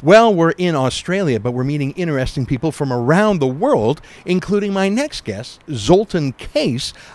Well, we're in Australia, but we're meeting interesting people from around the world, including my next guest, Zultan,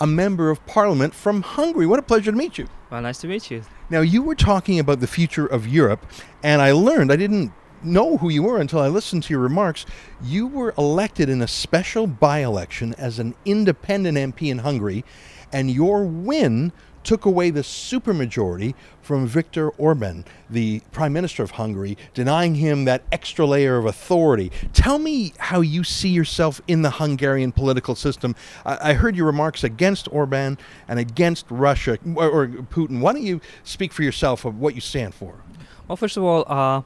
a member of parliament from Hungary. What a pleasure to meet you. Well, nice to meet you. Now, you were talking about the future of Europe, and I didn't know who you were until I listened to your remarks. You were elected in a special by-election as an independent MP in Hungary, and your win took away the supermajority from Viktor Orban, the Prime Minister of Hungary, denying him that extra layer of authority. Tell me how you see yourself in the Hungarian political system. I heard your remarks against Orban and against Russia, or Putin. Why don't you speak for yourself of what you stand for? Well, first of all,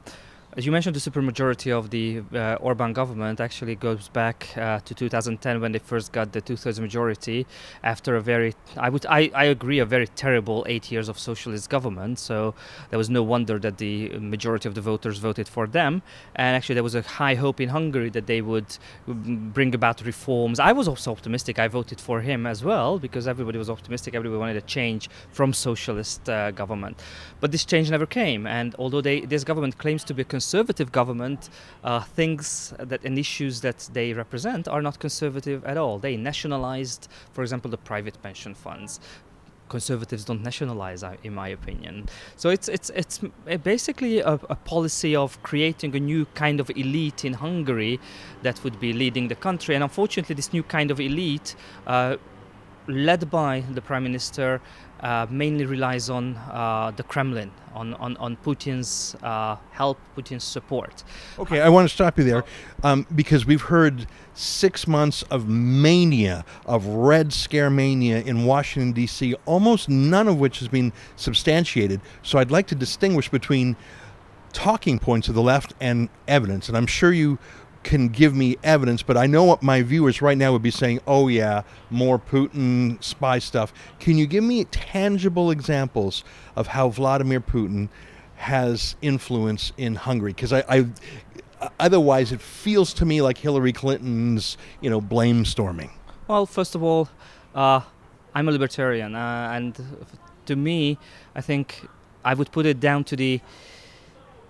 as you mentioned, the supermajority of the Orban government actually goes back to 2010 when they first got the two-thirds majority after a very, I agree, a very terrible 8 years of socialist government. So there was no wonder that the majority of the voters voted for them. And actually there was a high hope in Hungary that they would bring about reforms. I was also optimistic. I voted for him as well because everybody was optimistic. Everybody wanted a change from socialist government. But this change never came. And although this government claims to be a conservative government, things and issues that they represent are not conservative at all. They nationalized, for example, the private pension funds. Conservatives don't nationalize, in my opinion. So it's basically a policy of creating a new kind of elite in Hungary that would be leading the country. And unfortunately, this new kind of elite, led by the Prime Minister, mainly relies on the Kremlin, on Putin's help, Putin's support. Okay, I want to stop you there because we've heard 6 months of mania, of Red Scare mania in Washington, D.C., almost none of which has been substantiated. So I'd like to distinguish between talking points of the left and evidence. And I'm sure you can give me evidence, but I know what my viewers right now would be saying, oh yeah, more Putin spy stuff. Can you give me tangible examples of how Vladimir Putin has influence in Hungary? Because otherwise it feels to me like Hillary Clinton's, blame storming. Well, first of all, I'm a libertarian, and to me, I think I would put it down to the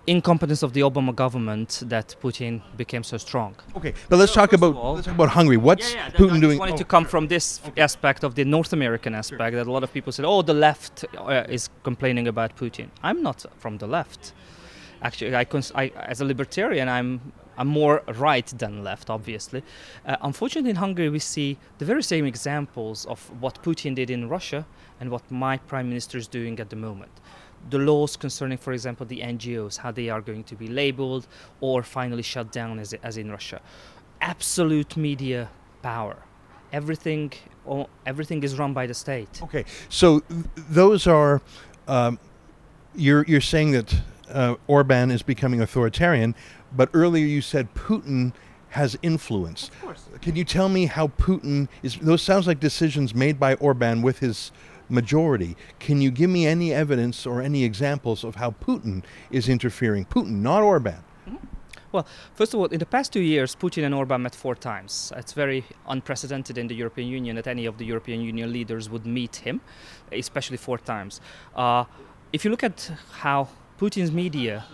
incompetence of the Obama government that Putin became so strong. Okay, but let's talk about Hungary. What's Putin doing? I wanted to come from this aspect of the North American aspect that a lot of people said, oh, the left is complaining about Putin. I'm not from the left. Actually, as a libertarian, I'm more right than left, obviously. Unfortunately, in Hungary, we see the very same examples of what Putin did in Russia and what my prime minister is doing at the moment. The laws concerning, for example, the NGOs, how they are going to be labeled or finally shut down as in Russia. Absolute media power. Everything is run by the state. Okay, so those are, you're saying that Orban is becoming authoritarian, but earlier you said Putin has influence. Of course. Can you tell me how Putin is, those sounds like decisions made by Orban with his majority. Can you give me any evidence or any examples of how Putin is interfering? Putin, not Orban. Mm-hmm. Well, first of all, in the past 2 years, Putin and Orban met 4 times. It's very unprecedented in the European Union that any of the European Union leaders would meet him, especially 4 times. If you look at how Putin's media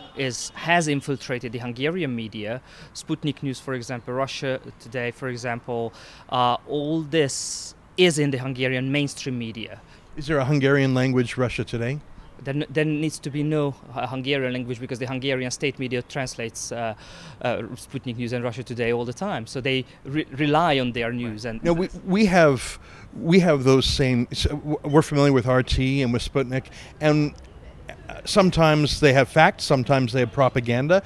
has infiltrated the Hungarian media, Sputnik News, for example, Russia Today, for example, all this is in the Hungarian mainstream media. Is there a Hungarian language Russia Today? There needs to be no Hungarian language because the Hungarian state media translates Sputnik News and Russia Today all the time. So they rely on their news. And no, we have those same. We're familiar with RT and with Sputnik, and sometimes they have facts, sometimes they have propaganda.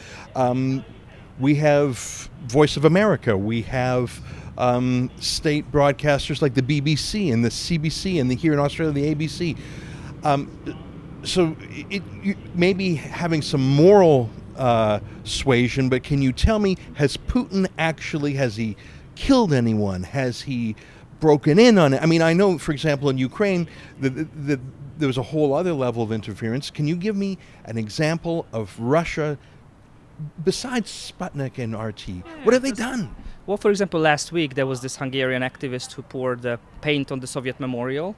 We have Voice of America. We have state broadcasters like the BBC and the CBC and here in Australia, the ABC. So you may be having some moral suasion, but can you tell me, has Putin has he killed anyone? Has he broken in on it? I mean, I know, for example, in Ukraine, there was a whole other level of interference. Can you give me an example of Russia, besides Sputnik and RT? What have they done? Well, for example, last week there was this Hungarian activist who poured paint on the Soviet memorial,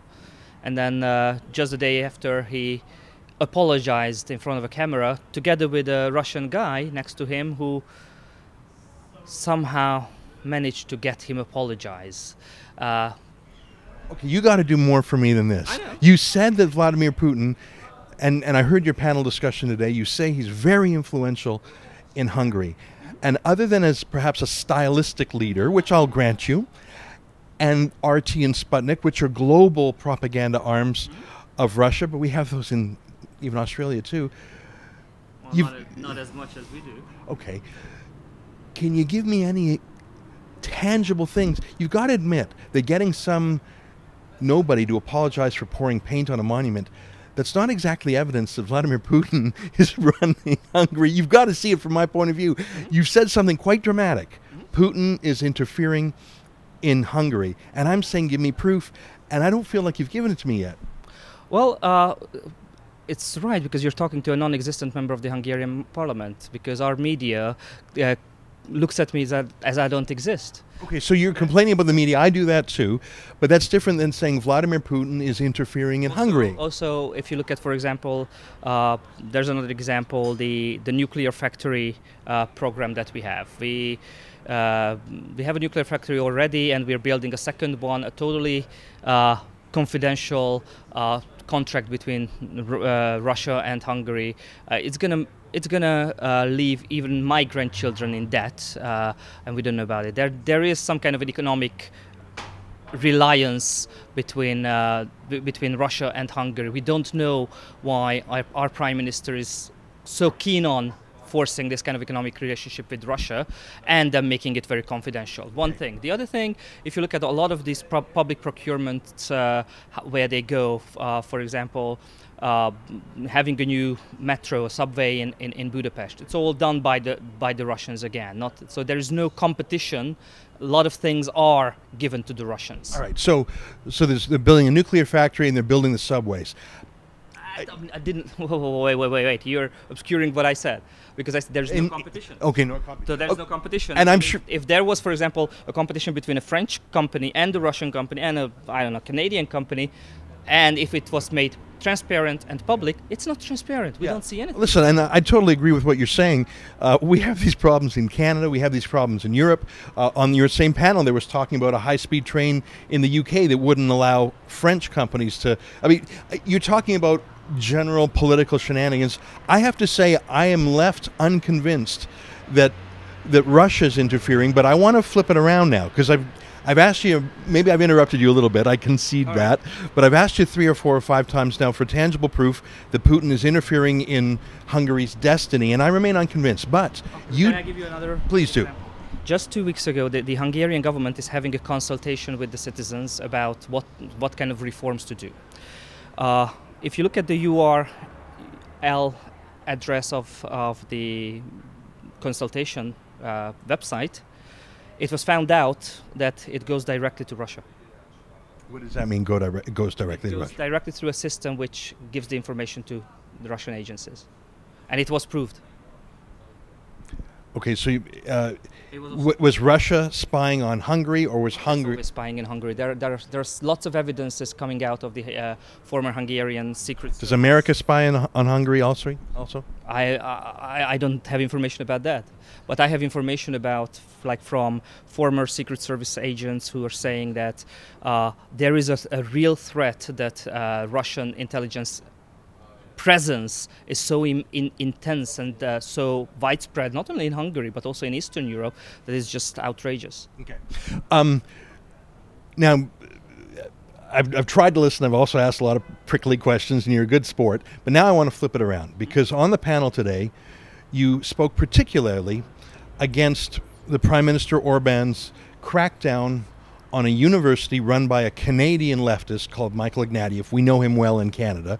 and then just the day after he apologized in front of a camera, together with a Russian guy next to him who somehow managed to get him apologize. Okay, you got to do more for me than this. I know. You said that Vladimir Putin, and I heard your panel discussion today, you say he's very influential in Hungary. And other than as perhaps a stylistic leader, which I'll grant you, and RT and Sputnik, which are global propaganda arms of Russia, but we have those in even Australia too. Well, not as much as we do. Okay. Can you give me any tangible things? You've got to admit that getting some nobody to apologize for pouring paint on a monument, that's not exactly evidence that Vladimir Putin is running Hungary. You've got to see it from my point of view. You've said something quite dramatic. Putin is interfering in Hungary. And I'm saying give me proof, and I don't feel like you've given it to me yet. Well, it's right, because you're talking to a non-existent member of the Hungarian parliament, because our media looks at me as I don't exist. Okay, so you're complaining about the media. I do that too, but that's different than saying Vladimir Putin is interfering in Hungary. Also, if you look at, for example, there's another example, the nuclear factory program that we have. We have a nuclear factory already, and we're building a second one, a totally confidential contract between Russia and Hungary. It's gonna leave even my grandchildren in debt, and we don't know about it. There is some kind of an economic reliance between Russia and Hungary. We don't know why our prime minister is so keen on forcing this kind of economic relationship with Russia and making it very confidential. One thing. The other thing, if you look at a lot of these public procurements where they go, for example, having a new metro, a subway in Budapest, it's all done by the Russians again. So there is no competition. A lot of things are given to the Russians. All right. So they're building a nuclear factory and they're building the subways. I didn't. Wait! You're obscuring what I said, because I said there's no competition. Okay, no competition. So there's no competition. And I'm sure if there was, for example, a competition between a French company and a Russian company and a Canadian company, and if it was made transparent and public, it's not transparent. We don't see anything. Listen, and I totally agree with what you're saying. We have these problems in Canada. We have these problems in Europe. On your same panel, there was talking about a high-speed train in the UK that wouldn't allow French companies to. I mean, you're talking about general political shenanigans. I have to say, I am left unconvinced that Russia's interfering. But I want to flip it around now, because I've asked you, maybe I've interrupted you a little bit, I concede that, but I've asked you 3 or 4 or 5 times now for tangible proof that Putin is interfering in Hungary's destiny, and I remain unconvinced. But Can I give you another? Please do. Example? Just 2 weeks ago, the Hungarian government is having a consultation with the citizens about what kind of reforms to do. If you look at the URL address of the consultation website, it was found out that it goes directly to Russia. What does that mean, it goes directly to Russia? It goes directly through a system which gives the information to the Russian agencies. And it was proved. Okay, so was Russia spying on Hungary, or was Hungary spying in Hungary? There's lots of evidences coming out of the former Hungarian secret. Does America spy on Hungary also? I don't have information about that, but I have information about, like, from former Secret Service agents who are saying that there is a real threat that Russian intelligence presence is so intense and so widespread, not only in Hungary but also in Eastern Europe, that is just outrageous. Okay. Now, I've tried to listen. I've also asked a lot of prickly questions, and you're a good sport. But now I want to flip it around, because on the panel today, you spoke particularly against the Prime Minister Orban's crackdown on a university run by a Canadian leftist called Michael Ignatieff. We know him well in Canada.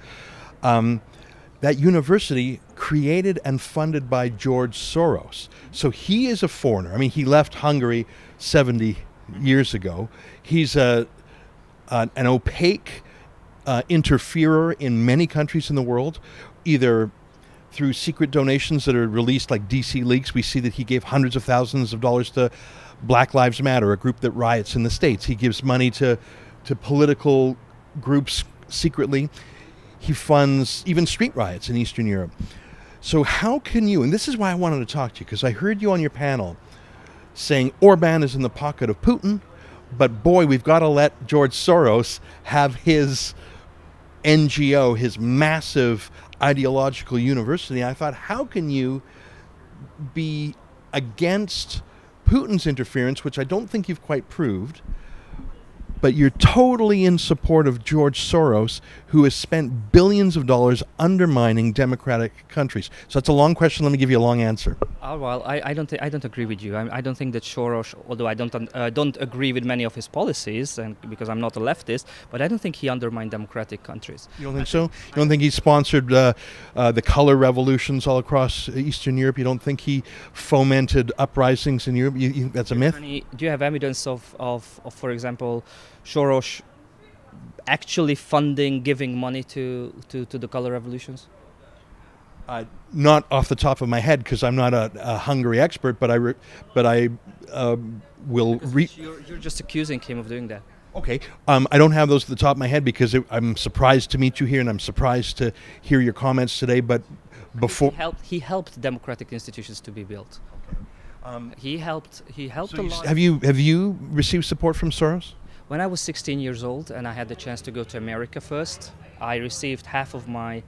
That university created and funded by George Soros. So he is a foreigner. I mean, he left Hungary 70 years ago. He's an opaque interferer in many countries in the world, either through secret donations that are released, like DC Leaks. We see that he gave hundreds of thousands of dollars to Black Lives Matter, a group that riots in the States. He gives money to political groups secretly. He funds even street riots in Eastern Europe. So how can you, and this is why I wanted to talk to you, because I heard you on your panel saying Orban is in the pocket of Putin, but boy, we've got to let George Soros have his NGO, his massive ideological university. I thought, how can you be against Putin's interference, which I don't think you've quite proved, but you're totally in support of George Soros, who has spent billions of dollars undermining democratic countries? So that's a long question. Let me give you a long answer. Oh, well, I don't agree with you. I don't think that Soros, although I don't agree with many of his policies, and because I'm not a leftist, but I don't think he undermined democratic countries. You don't think so? You don't think he sponsored the color revolutions all across Eastern Europe? You don't think he fomented uprisings in Europe? You think that's a myth? Do you have evidence of, for example, Soros actually funding, giving money to the color revolutions? Not off the top of my head, because I'm not a Hungary expert, but I will. You're just accusing him of doing that. Okay, I don't have those at the top of my head because I'm surprised to meet you here, and I'm surprised to hear your comments today. But before he helped democratic institutions to be built. Okay. He helped so a lot. Have you received support from Soros? When I was 16 years old and I had the chance to go to America first, I received half of my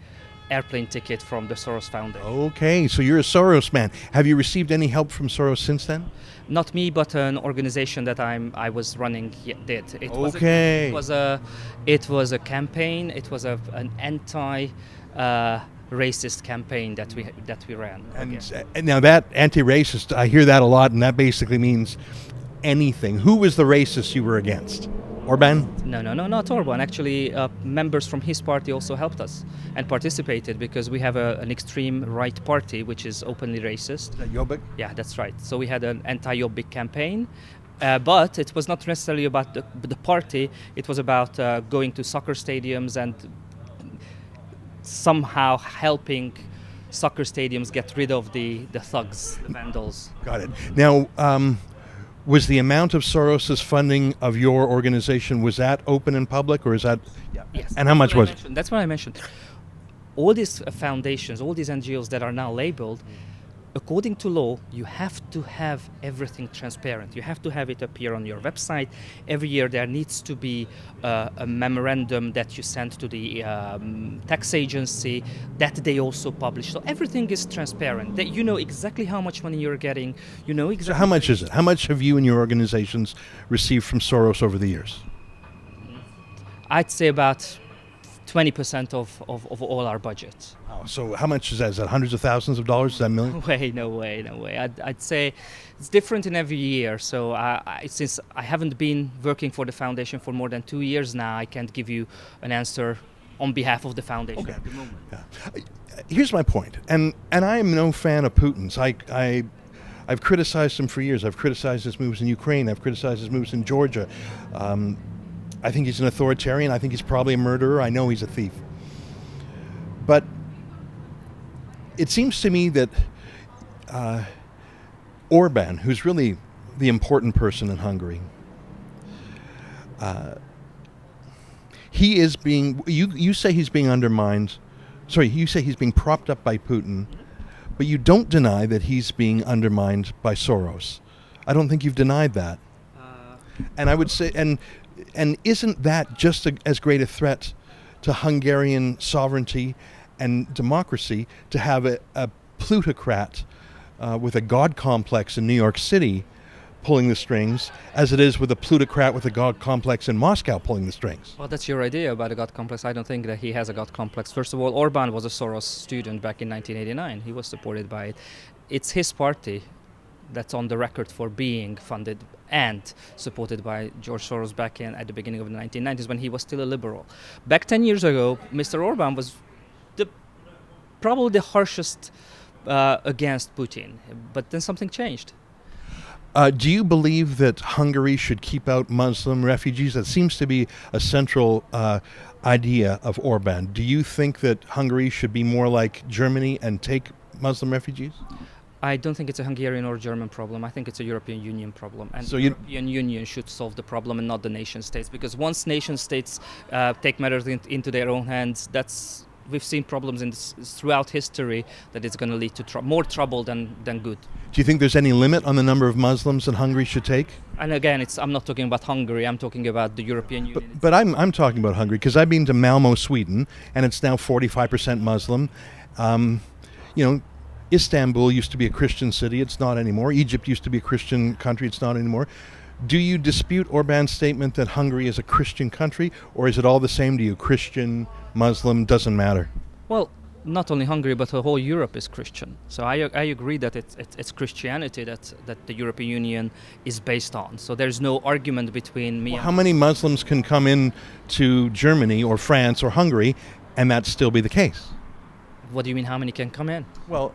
airplane ticket from the Soros Foundation. Okay, so you're a Soros man. Have you received any help from Soros since then? Not me, but an organization that I was running did. It okay. It was a campaign. It was an anti. Racist campaign that we ran. And now that anti-racist, I hear that a lot, and that basically means anything. Who was the racist you were against? Orban? No, not Orban. Actually, members from his party also helped us and participated, because we have an extreme right party which is openly racist. Jobbik? Yeah, that's right. So we had an anti-Jobbik campaign. But it was not necessarily about the party. It was about going to soccer stadiums and somehow helping soccer stadiums get rid of the thugs, the vandals. Got it. Now, was the amount of Soros's funding of your organization, was that open and public, or is that? Yeah. Yes. And how much was it? That's what I mentioned. All these foundations, all these NGOs that are now labeled, according to law, you have to have everything transparent. You have to have it appear on your website. Every year there needs to be a memorandum that you send to the tax agency that they also publish. So everything is transparent. You know exactly how much money you're getting. You know exactly. So how much is it? How much have you and your organizations received from Soros over the years? I'd say about 20% of all our budget. Oh, so how much is that? Is that hundreds of thousands of dollars? Is that millions? No way. I'd say it's different in every year. So since I haven't been working for the foundation for more than 2 years now, I can't give you an answer on behalf of the foundation at the moment. Yeah. Here's my point, and I am no fan of Putin's. I've criticized him for years. I've criticized his moves in Ukraine. I've criticized his moves in Georgia. I think he's an authoritarian. I think he's probably a murderer. I know he's a thief. But it seems to me that Orban, who's really the important person in Hungary, he is being, you say he's being undermined, sorry, you say he's being propped up by Putin, but you don't deny that he's being undermined by Soros. I don't think you've denied that. And I would say, and isn't that just as great a threat to Hungarian sovereignty and democracy to have a plutocrat with a god complex in New York City pulling the strings, as it is with a plutocrat with a god complex in Moscow pulling the strings? Well, that's your idea about a god complex. I don't think that he has a god complex. First of all, Orban was a Soros student back in 1989. He was supported by it. It's his party that's on the record for being funded and supported by George Soros back at the beginning of the 1990s, when he was still a liberal. Back 10 years ago, Mr. Orban was probably the harshest against Putin, but then something changed. Do you believe that Hungary should keep out Muslim refugees? That seems to be a central idea of Orban. Do you think that Hungary should be more like Germany and take Muslim refugees? I don't think it's a Hungarian or German problem. I think it's a European Union problem. And So the European Union should solve the problem and not the nation states. Because once nation states take matters into their own hands, we've seen problems throughout history that it's going to lead to more trouble than good. Do you think there's any limit on the number of Muslims that Hungary should take? And again, I'm not talking about Hungary. I'm talking about the European Union. But I'm talking about Hungary because I've been to Malmo, Sweden, and it's now 45% Muslim. You know, Istanbul used to be a Christian city. It's not anymore. Egypt used to be a Christian country. It's not anymore. Do you dispute Orbán's statement that Hungary is a Christian country, or is it all the same to you? Christian, Muslim, doesn't matter? Well, not only Hungary, but the whole Europe is Christian. So I agree that it's Christianity that the European Union is based on. So there's no argument between me and... How many Muslims can come in to Germany or France or Hungary and that still be the case? What do you mean, how many can come in? Well,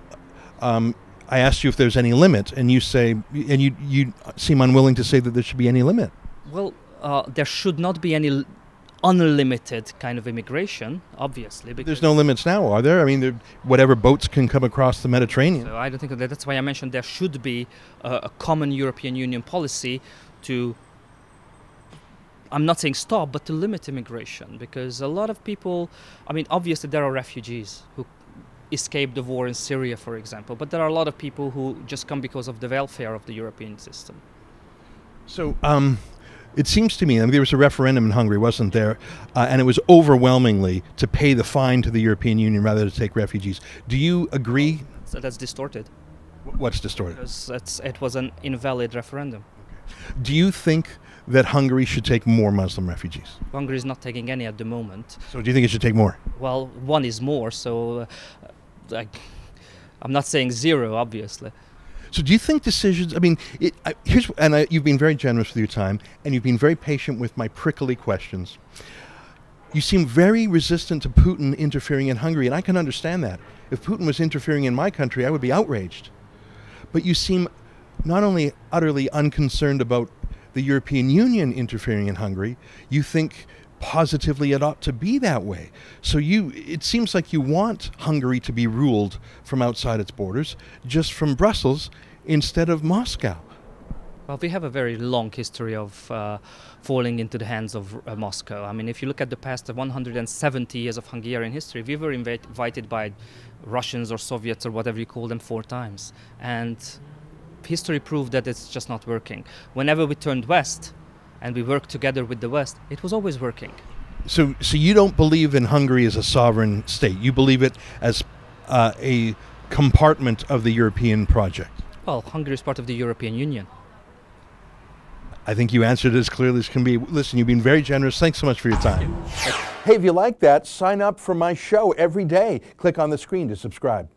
I asked you if there's any limit, and you say, and you seem unwilling to say that there should be any limit. Well, there should not be any unlimited kind of immigration, obviously. There's no limits now, are there? I mean, whatever boats can come across the Mediterranean. So I don't think that's why I mentioned there should be a common European Union policy to, I'm not saying stop, but to limit immigration, because a lot of people, I mean, obviously there are refugees who escape the war in Syria, for example, but there are a lot of people who just come because of the welfare of the European system. So it seems to me, I mean, there was a referendum in Hungary, wasn't there? And it was overwhelmingly to pay the fine to the European Union rather than to take refugees. Do you agree? So that's distorted. What's distorted? Because it was an invalid referendum. Do you think that Hungary should take more Muslim refugees? Hungary is not taking any at the moment. So do you think it should take more? Well, one is more, so I'm not saying zero, obviously. So do you think decisions, I mean, you've been very generous with your time, and you've been very patient with my prickly questions. You seem very resistant to Putin interfering in Hungary, and I can understand that. If Putin was interfering in my country, I would be outraged. But you seem not only utterly unconcerned about the European Union interfering in Hungary, you think positively it ought to be that way. So it seems like you want Hungary to be ruled from outside its borders, just from Brussels instead of Moscow. Well, we have a very long history of falling into the hands of Moscow. I mean, if you look at the past 170 years of Hungarian history, we were invited by Russians or Soviets or whatever you call them 4 times. And history proved that it's just not working. Whenever we turned west and we worked together with the West, it was always working. So you don't believe in Hungary as a sovereign state. You believe it as a compartment of the European project. Well, Hungary is part of the European Union. I think you answered it as clearly as can be. Listen, you've been very generous. Thanks so much for your time. Hey, if you like that, sign up for my show every day. Click on the screen to subscribe.